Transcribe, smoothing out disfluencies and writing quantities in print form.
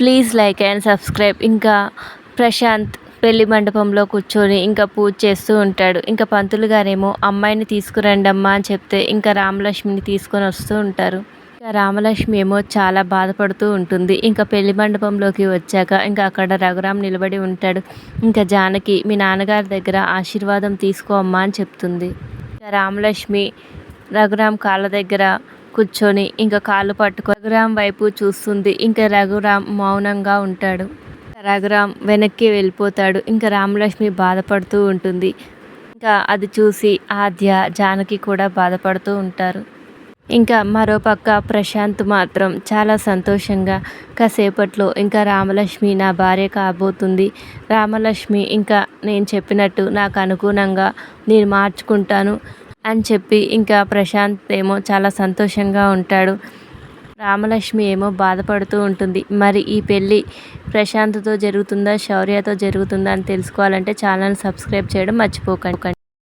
Please like and subscribe. ఇంకా ప్రశాంత్ పెళ్లి మండపంలో కూర్చొని ఇంకా పూజ చేస్తూ ఉంటాడు. ఇంకా పంతులు గారేమో అమ్మాయిని తీసుకురండి అమ్మా అని చెప్తే ఇంకా రామలక్ష్మిని తీసుకొని వస్తూ ఉంటారు. ఇంకా రామలక్ష్మి ఏమో చాలా బాధపడుతూ ఉంటుంది. ఇంకా పెళ్లి మండపంలోకి వచ్చాక ఇంకా అక్కడ రఘురామ్ నిలబడి ఉంటాడు. ఇంకా జానకి మీ నాన్నగారి దగ్గర ఆశీర్వాదం తీసుకో అమ్మా అని చెప్తుంది. ఇంకా రామలక్ష్మి రఘురామ్ కాళ్ళ దగ్గర కూర్చొని ఇంకా కాళ్ళు పట్టుకొని రఘురామ్ వైపు చూస్తుంది. ఇంకా రఘురామ్ మౌనంగా ఉంటాడు. రఘురామ్ వెనక్కి వెళ్ళిపోతాడు. ఇంకా రామలక్ష్మి బాధపడుతూ ఉంటుంది. ఇంకా అది చూసి ఆద్య జానకి కూడా బాధపడుతూ ఉంటారు. ఇంకా మరోపక్క ప్రశాంత్ మాత్రం చాలా సంతోషంగా కాసేపట్లో ఇంకా రామలక్ష్మి నా భార్య కాబోతుంది, రామలక్ష్మి ఇంకా నేను చెప్పినట్టు నాకు అనుగుణంగా నేను మార్చుకుంటాను అని చెప్పి ఇంకా ప్రశాంత్ ఏమో చాలా సంతోషంగా ఉంటాడు. రామలక్ష్మి ఏమో బాధపడుతూ ఉంటుంది. మరి ఈ పెళ్ళి ప్రశాంత్తో జరుగుతుందా శౌర్యతో జరుగుతుందా అని తెలుసుకోవాలంటే ఛానల్ సబ్స్క్రైబ్ చేయడం మర్చిపోకండి.